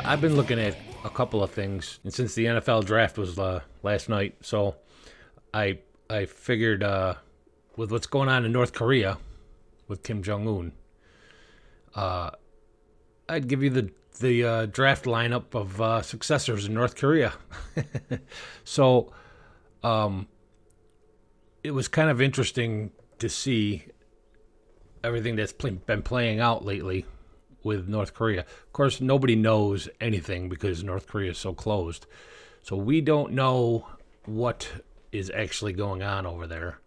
I've been looking at a couple of things, and since the NFL draft was last night, so I I figured with what's going on in North Korea with Kim Jong Un, I'd give you the draft lineup of successors in North Korea. So it was kind of interesting to see everything that's been playing out lately with North Korea. Of course, nobody knows anything because North Korea is so closed. So we don't know what is actually going on over there.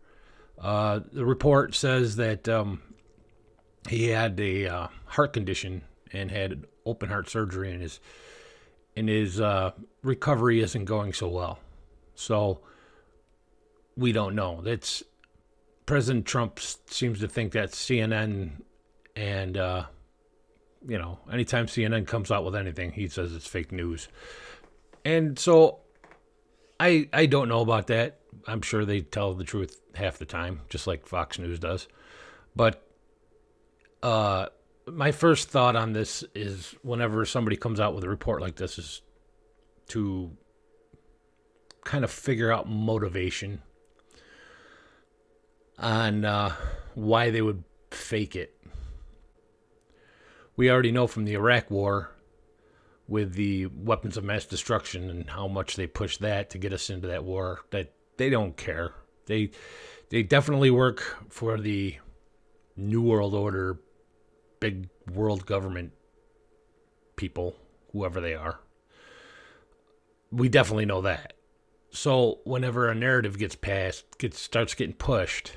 The report says that he had a heart condition and had open heart surgery, and his recovery isn't going so well. So we don't know. That's President Trump seems to think that CNN and anytime CNN comes out with anything, he says it's fake news. And so I don't know about that. I'm sure they tell the truth half the time, just like Fox News does. But my first thought on this is whenever somebody comes out with a report like this is to kind of figure out motivation on why they would fake it. We already know from the Iraq War with the weapons of mass destruction and how much they pushed that to get us into that war that they don't care. They definitely work for the New World Order, big world government people, whoever they are. We definitely know that. So whenever a narrative gets passed, starts getting pushed,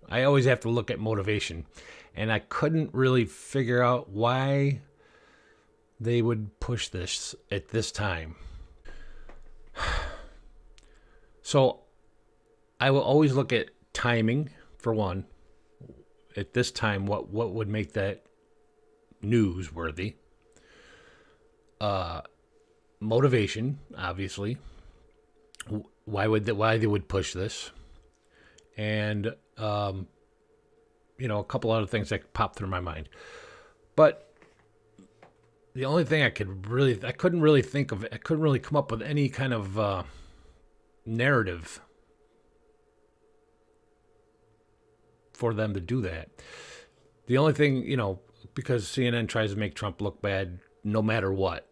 I always have to look at motivation. And I couldn't really figure out why they would push this at this time. So I will always look at timing, for one. At this time, what would make that newsworthy? Motivation, obviously. Why they would push this, and a couple other things that popped through my mind. But the only thing I couldn't really come up with any kind of narrative for them to do that. The only thing, because CNN tries to make Trump look bad no matter what.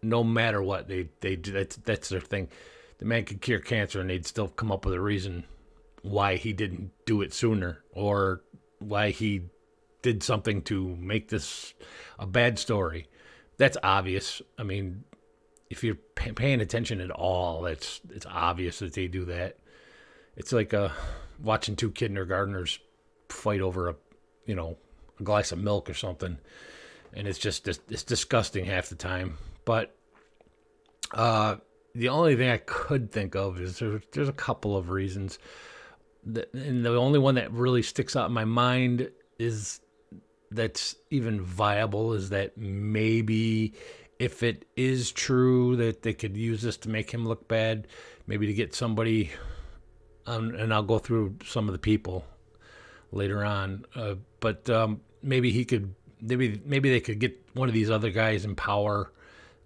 No matter what, they do, that's their thing. The man could cure cancer and they'd still come up with a reason why he didn't do it sooner or why he did something to make this a bad story. That's obvious. I mean, if you're paying attention at all, it's obvious that they do that. It's like watching two kindergartners fight over a glass of milk or something, and it's disgusting half the time. But the only thing I could think of is there's a couple of reasons. And the only one that really sticks out in my mind is that's even viable is that maybe if it is true that they could use this to make him look bad, maybe to get somebody, and I'll go through some of the people later on, but maybe he could, maybe they could get one of these other guys in power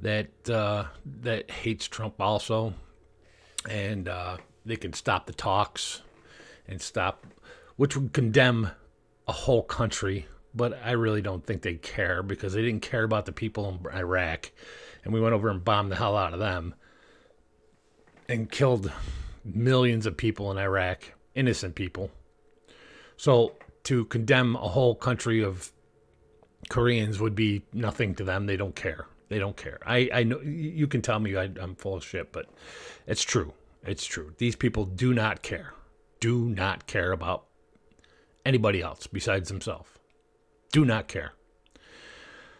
that hates Trump also, and they could stop the talks and stop, which would condemn a whole country. But I really don't think they care because they didn't care about the people in Iraq. And we went over and bombed the hell out of them and killed millions of people in Iraq, innocent people. So to condemn a whole country of Koreans would be nothing to them. They don't care. They don't care. I know you can tell me I'm full of shit, but it's true. It's true. These people do not care. Do not care about anybody else besides themselves. Do not care.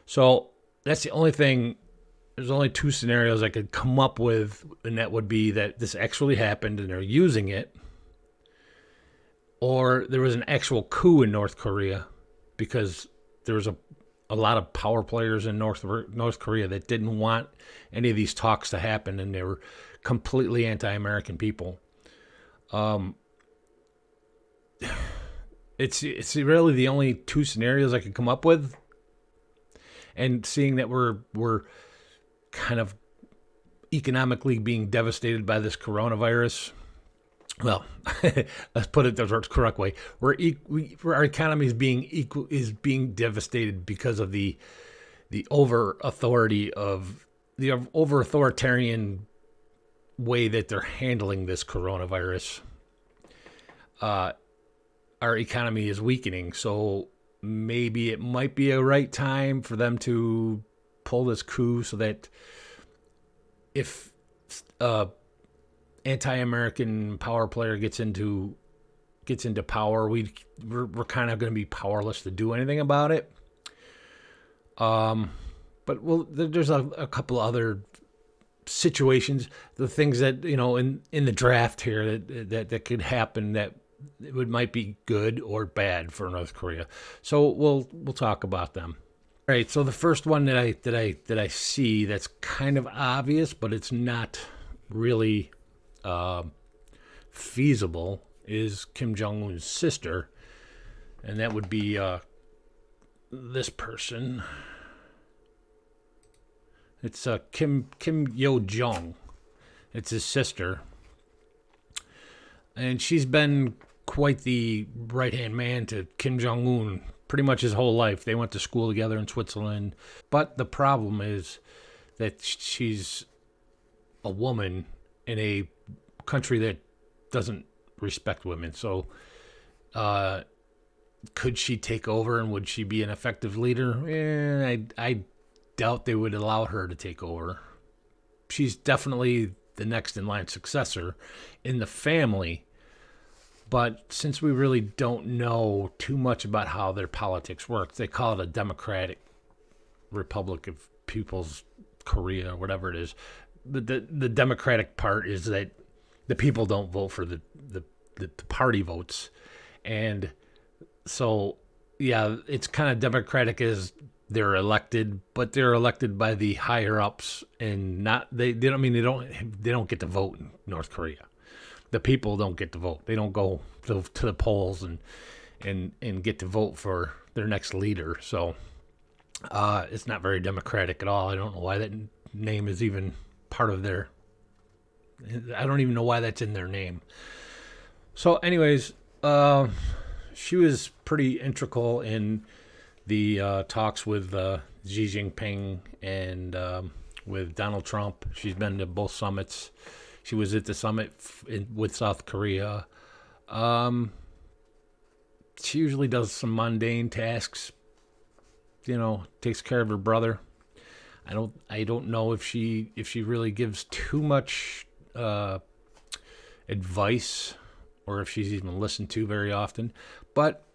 So that's the only thing. There's only two scenarios I could come up with, and that would be that this actually happened and they're using it, or there was an actual coup in North Korea because there was a lot of power players in North Korea that didn't want any of these talks to happen, and they were completely anti-American people. It's really the only two scenarios I could come up with, and seeing that we're kind of economically being devastated by this coronavirus. Well, let's put it the correct way. Our economy is being devastated because of the over authoritarian way that they're handling this coronavirus. Our economy is weakening, so maybe it might be a right time for them to pull this coup so that if anti-American power player gets into power, we're kind of going to be powerless to do anything about it. But there's a couple other situations, the things that in the draft here that could happen that might be good or bad for North Korea. So we'll talk about them. All right. So the first one that I see that's kind of obvious, but it's not really feasible, is Kim Jong Un's sister, and that would be this person. It's Kim Yo Jong. It's his sister, and she's been quite the right-hand man to Kim Jong Un pretty much his whole life. They went to school together in Switzerland, but the problem is that she's a woman in a country that doesn't respect women. So, could she take over, and would she be an effective leader? I doubt they would allow her to take over. She's definitely the next in line successor in the family, but since we really don't know too much about how their politics works, they call it a Democratic Republic of People's Korea or whatever it is. But the Democratic part is that the people don't vote for the party votes, and so yeah, it's kind of democratic as they're elected, but they're elected by the higher ups, and not they don't get to vote in North Korea. The people don't get to vote. They don't go to the polls and get to vote for their next leader. So it's not very democratic at all. I don't know why that name is even part of their. I don't even know why that's in their name. So, anyways, she was pretty integral in the talks with Xi Jinping and with Donald Trump. She's been to both summits. She was at the summit with South Korea. She usually does some mundane tasks. Takes care of her brother. I don't know if she really gives too much advice, or if she's even listened to very often. But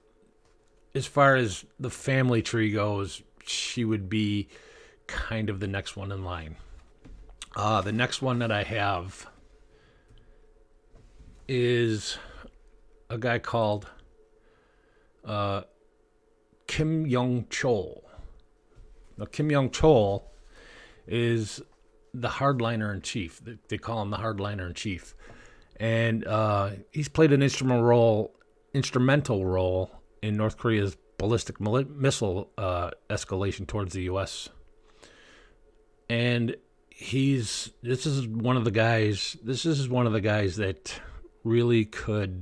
as far as the family tree goes, she would be kind of the next one in line. The next one that I have is a guy called Kim Jong-chol. Now, Kim Jong-chol is the hardliner in chief. They call him the hardliner in chief, and he's played an instrumental role in North Korea's ballistic missile escalation towards the U.S. And this is one of the guys that really could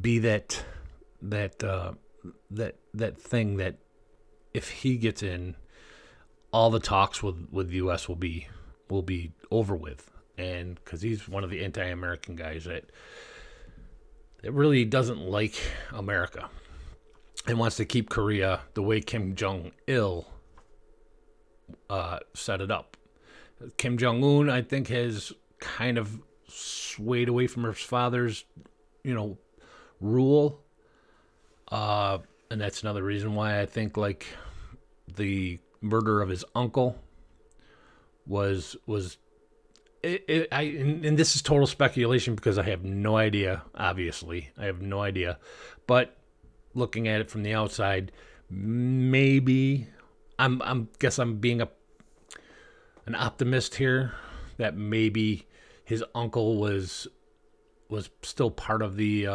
be that thing that if he gets in, all the talks with the U.S. will be over with, and because he's one of the anti-American guys that really doesn't like America and wants to keep Korea the way Kim Jong Il set it up. Kim Jong Un, I think, has kind of swayed away from his father's, rule, and that's another reason why I think the murder of his uncle was and this is total speculation because I have no idea. Obviously, I have no idea, but looking at it from the outside, maybe I'm being an optimist here that maybe his uncle was still part of the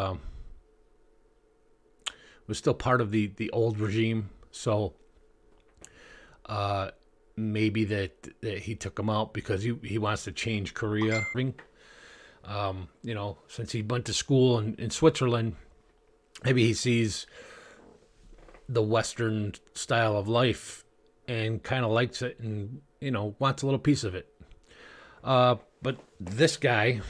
old regime. So maybe that he took him out because he wants to change Korea. Since he went to school in Switzerland, maybe he sees the Western style of life and kind of likes it and, wants a little piece of it. But this guy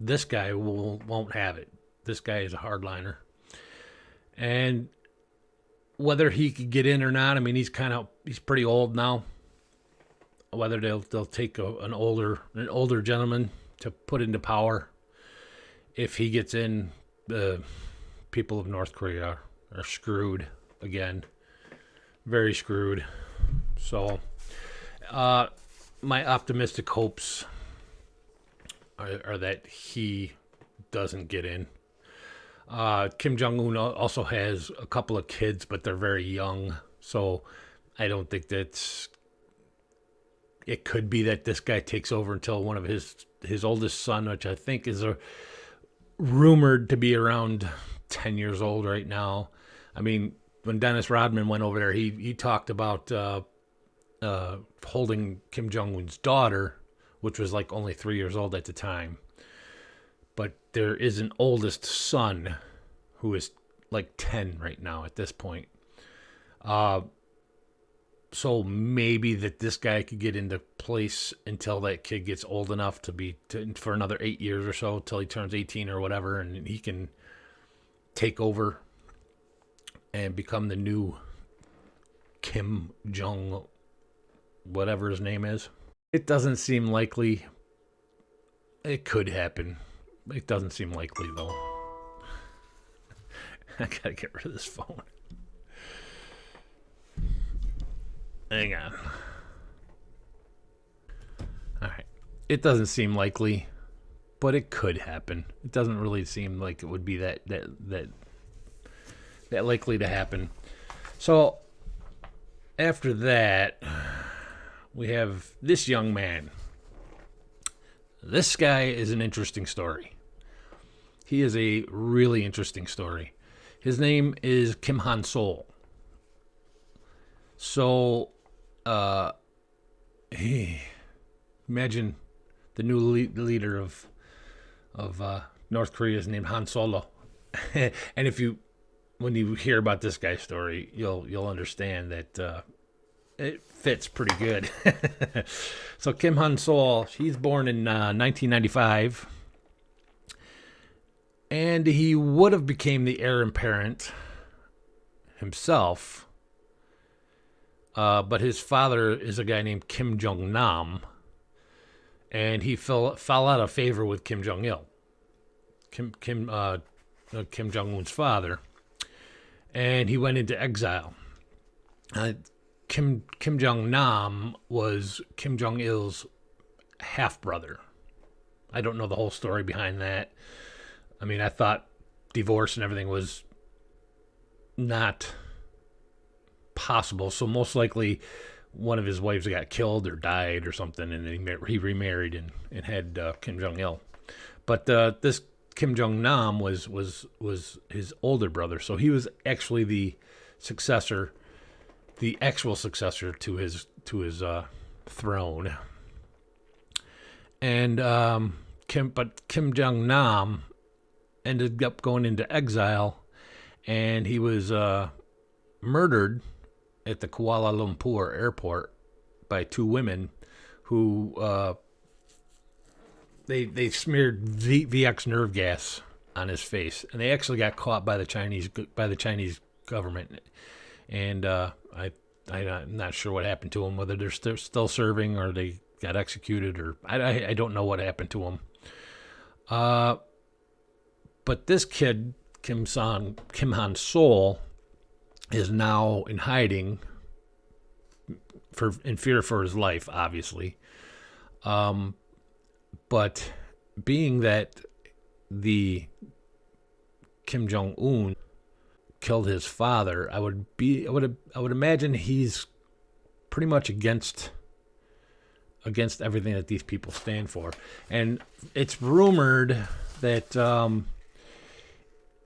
won't have it. This guy is a hardliner. And whether he could get in or not, I mean, he's pretty old now. Whether they'll take an older gentleman to put into power, if he gets in, the people of North Korea are screwed again, very screwed. So, my optimistic hopes are that he doesn't get in. Kim Jong Un also has a couple of kids, but they're very young, so I don't think that's. It could be that this guy takes over until one of his oldest son, which I think is rumored to be around 10 years old right now. I mean, when Dennis Rodman went over there, he talked about holding Kim Jong Un's daughter, which was like only 3 years old at the time. But there is an oldest son who is like 10 right now at this point. So maybe that this guy could get into place until that kid gets old enough for another 8 years or so, till he turns 18 or whatever, and he can take over and become the new Kim Jong, whatever his name is. It doesn't seem likely. It could happen. It doesn't seem likely, though. I gotta get rid of this phone. Hang on. All right. It doesn't seem likely, but it could happen. It doesn't really seem like it would be that likely to happen. So after that, we have this young man. This guy is an interesting story. He is a really interesting story. His name is Kim Han Soo. So, imagine the new leader of North Korea is named Han Solo. And when you hear about this guy's story, you'll understand that it fits pretty good. So Kim Han Soo, he's born in 1995, and he would have became the heir apparent himself, but his father is a guy named Kim Jong Nam, and he fell out of favor with Kim Jong Il, Kim Jong Un's father, and he went into exile. Kim Jong Nam was Kim Jong Il's half brother. I don't know the whole story behind that. I mean, I thought divorce and everything was not possible, so most likely one of his wives got killed or died or something, and then he remarried and had Kim Jong Il. But this Kim Jong Nam was his older brother, so he was actually the actual successor to his throne. And Kim Jong Nam ended up going into exile, and he was murdered at the Kuala Lumpur airport by two women who they smeared VX nerve gas on his face, and they actually got caught by the Chinese government. And I'm not sure what happened to them, whether they're still serving or they got executed, or I don't know what happened to them. But this kid, Kim Han Soo, is now in hiding in fear for his life, obviously. But being that the Kim Jong Un killed his father, I would imagine he's pretty much against everything that these people stand for. And it's rumored that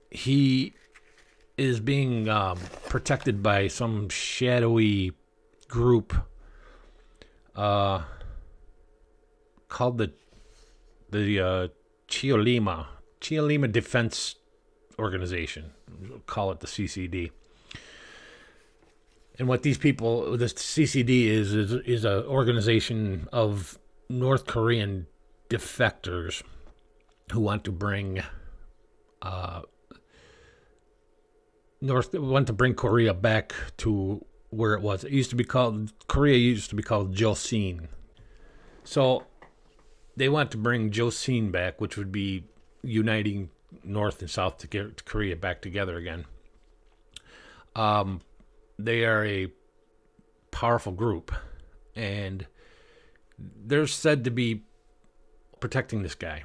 he is being protected by some shadowy group uh, called the Chiolima Defense Organization. We'll call it the CCD. And what these people, the CCD is an organization of North Korean defectors who want to bring Korea back to where it was. Korea used to be called Joseon. So they want to bring Joseon back, which would be uniting North and South to get Korea back together again. They are a powerful group, and they're said to be protecting this kid.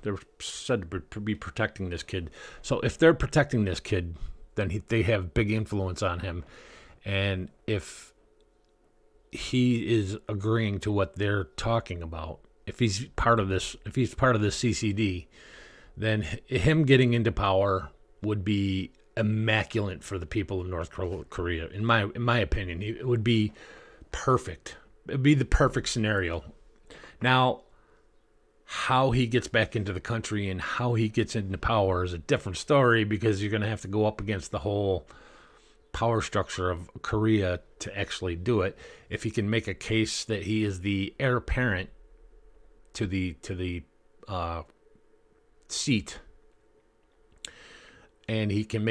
They're said to be protecting this kid. So if they're protecting this kid, then they have big influence on him. And if he is agreeing to what they're talking about, if he's part of this CCD, then him getting into power would be immaculate for the people of North Korea. In my opinion, it would be perfect. It would be the perfect scenario. Now, how he gets back into the country and how he gets into power is a different story, because you're going to have to go up against the whole power structure of Korea to actually do it. If he can make a case that he is the heir apparent to the seat, and he can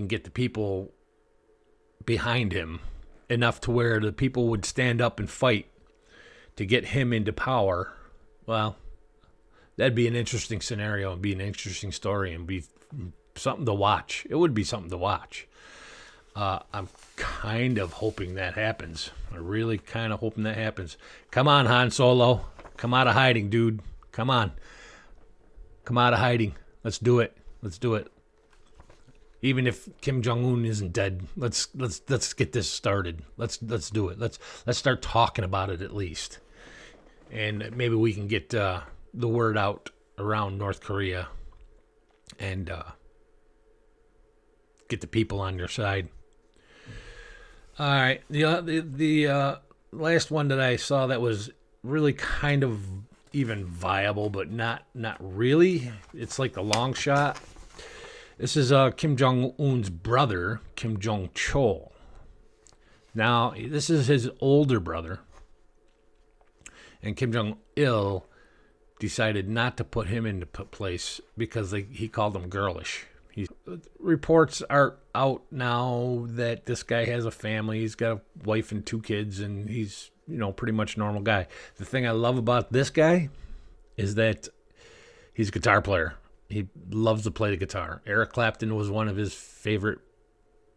get the people behind him enough to where the people would stand up and fight to get him into power, well, that'd be an interesting scenario and be an interesting story and be something to watch. It would be something to watch. I'm kind of hoping that happens. I'm really kind of hoping that happens. Come on, Han Solo. Come out of hiding, dude. Come on. Come out of hiding. Let's do it. Let's do it. Even if Kim Jong Un isn't dead, let's get this started. Let's do it. Let's start talking about it at least, and maybe we can get the word out around North Korea, and get the people on your side. All right, the last one that I saw that was really kind of even viable, but not really. It's like the long shot. This is Kim Jong Un's brother, Kim Jong Chol. Now, this is his older brother, and Kim Jong Il decided not to put him into place because he called him girlish. Reports are out now that this guy has a family. He's got a wife and 2 kids, and he's, pretty much a normal guy. The thing I love about this guy is that he's a guitar player. He loves to play the guitar. Eric Clapton was one of his favorite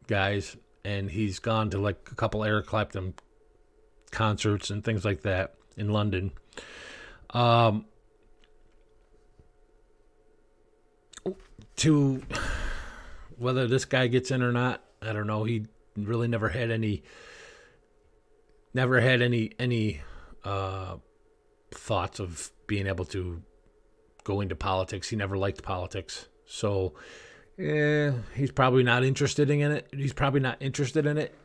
guys, and he's gone to like a couple Eric Clapton concerts and things like that in London. To whether this guy gets in or not, I don't know. He really never had any thoughts of being able to go into politics. He never liked politics. So he's probably not interested in it.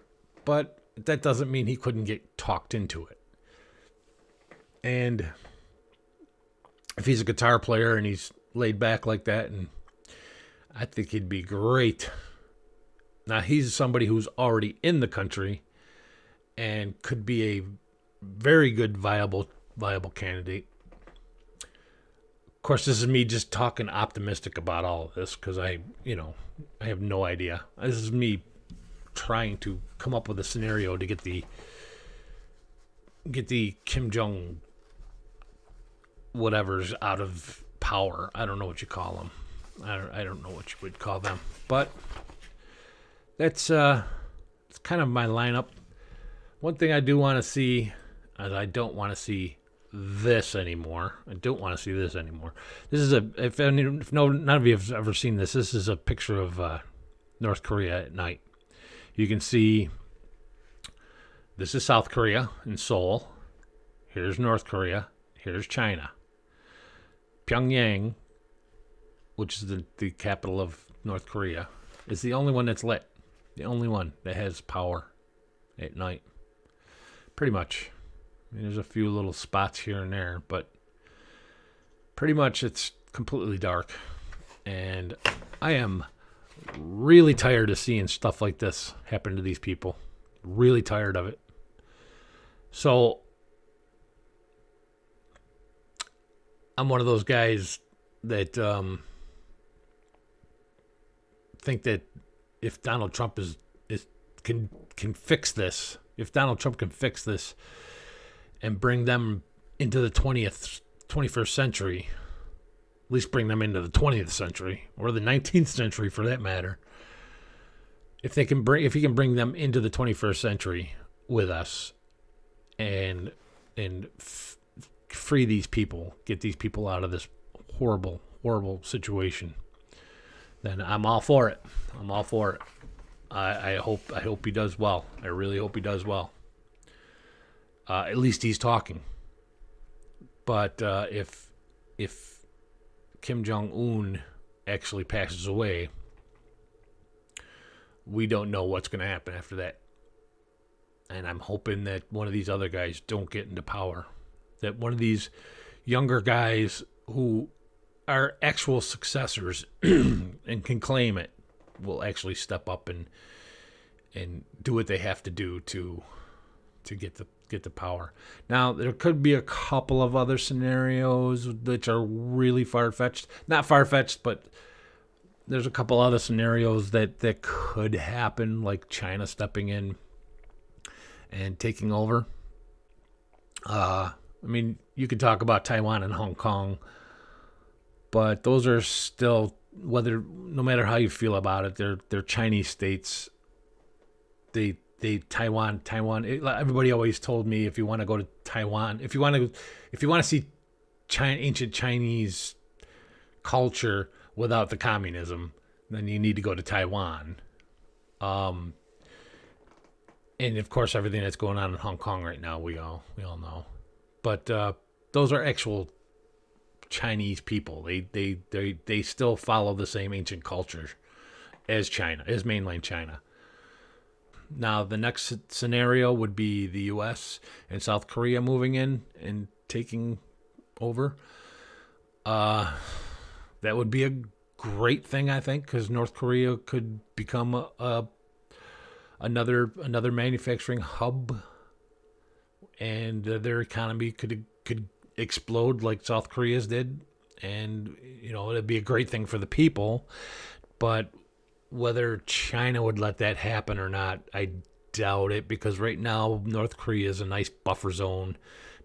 But that doesn't mean he couldn't get talked into it. And if he's a guitar player and he's laid back like that, and I think he'd be great. Now, he's somebody who's already in the country and could be a very good viable candidate. Of course, this is me just talking optimistic about all of this because I have no idea. This is me trying to come up with a scenario to get the Kim Jong whatever's out of power. I don't know what you call them. I don't know what you would call them. But that's it's kind of my lineup. One thing I do want to see is I don't want to see this anymore. This is none of you have ever seen this. This is a picture of North Korea at night. You can see this is South Korea in Seoul. Here's North Korea. Here's China. Pyongyang, which is the capital of North Korea, is the only one that's lit. The only one that has power at night. Pretty much. I mean, there's a few little spots here and there, but pretty much it's completely dark. And I am really tired of seeing stuff like this happen to these people. Really tired of it. So I'm one of those guys that think that if Donald Trump can fix this, if Donald Trump can fix this and bring them into the 21st century, at least bring them into the 20th century or the 19th century for that matter. If he can bring them into the 21st century with us and free these people, get these people out of this horrible, horrible situation, then I'm all for it. I'm all for it. I hope he does well. I really hope he does well. At least he's talking. But if Kim Jong Un actually passes away, we don't know what's going to happen after that. And I'm hoping that one of these other guys don't get into power. That one of these younger guys who are actual successors and can claim it will actually step up and do what they have to do to get the power. Now, there could be a couple of other scenarios which are really far-fetched. Not far-fetched, but there's a couple other scenarios that could happen, like China stepping in and taking over. I mean, you could talk about Taiwan and Hong Kong, but those are still, no matter how you feel about it, they're Chinese states. Taiwan. Everybody always told me, if you want to go to Taiwan, if you want to see ancient Chinese culture without the communism, then you need to go to Taiwan. And of course, everything that's going on in Hong Kong right now, we all know. But those are actual Chinese people. They still follow the same ancient culture as China, as mainland China. Now, the next scenario would be the U.S. and South Korea moving in and taking over. That would be a great thing, I think, because North Korea could become another manufacturing hub, and their economy could explode like South Korea's did, and it'd be a great thing for the people. But whether China would let that happen or not, I doubt it, because right now North Korea is a nice buffer zone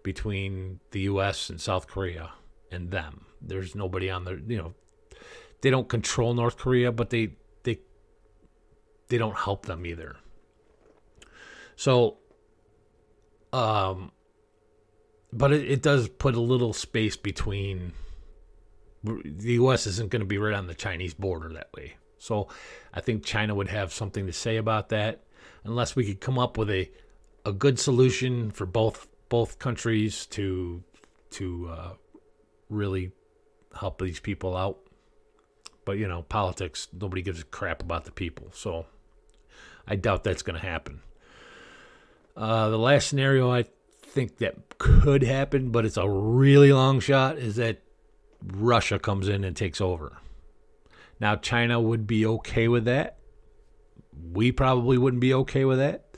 between the U.S. and South Korea and them. There's nobody on there. They don't control North Korea, but they don't help them either. So, but it does put a little space between. The U.S. isn't going to be right on the Chinese border that way. So I think China would have something to say about that, unless we could come up with a good solution for both countries to really help these people out. But politics, nobody gives a crap about the people, so I doubt that's going to happen. The last scenario I think that could happen, but it's a really long shot, is that Russia comes in and takes over. Now, China would be okay with that. We probably wouldn't be okay with that.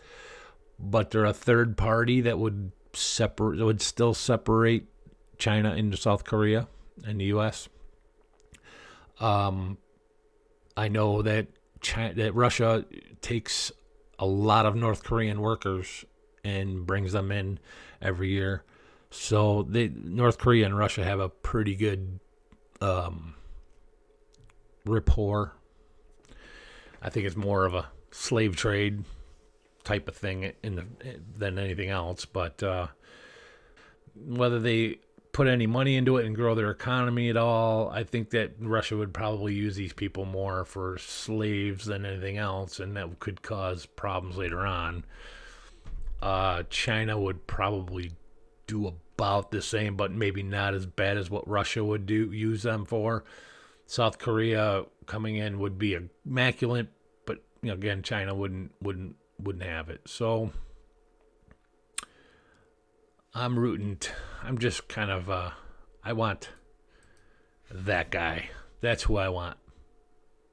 But they're a third party that would still separate China into South Korea and the U.S. I know that that Russia takes a lot of North Korean workers and brings them in every year. So North Korea and Russia have a pretty good rapport. I think it's more of a slave trade type of thing than anything else. But whether they put any money into it and grow their economy at all, I think that Russia would probably use these people more for slaves than anything else, and that could cause problems later on. China would probably do about the same, but maybe not as bad as what Russia would use them for. South Korea coming in would be immaculate, but again, China wouldn't have it. So I'm rooting. I'm just kind of, I want that guy. That's who I want.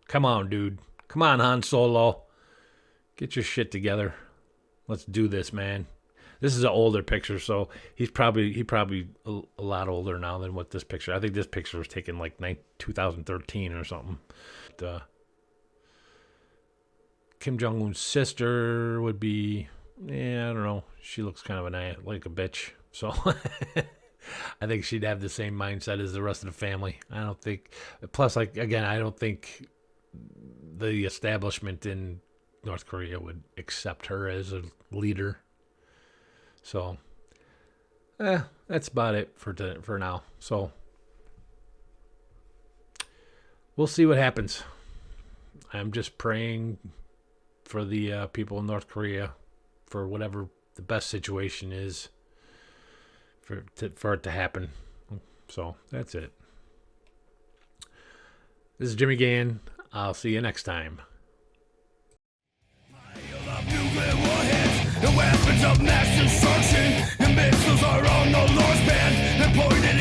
Come on, dude. Come on, Han Solo. Get your shit together. Let's do this, man. This is an older picture, so he probably a lot older now than what this picture. I think this picture was taken like 2013 or something. But, Kim Jong Un's sister would be, I don't know. She looks kind of like a bitch, so I think she'd have the same mindset as the rest of the family. I don't think. Plus, like again, I don't think the establishment in North Korea would accept her as a leader. So, that's about it for now. So, we'll see what happens. I'm just praying for the people in North Korea for whatever the best situation is for it to happen. So, that's it. This is Jimmy Gann. I'll see you next time. The weapons of mass destruction, the missiles are on the Lord's band, and pointed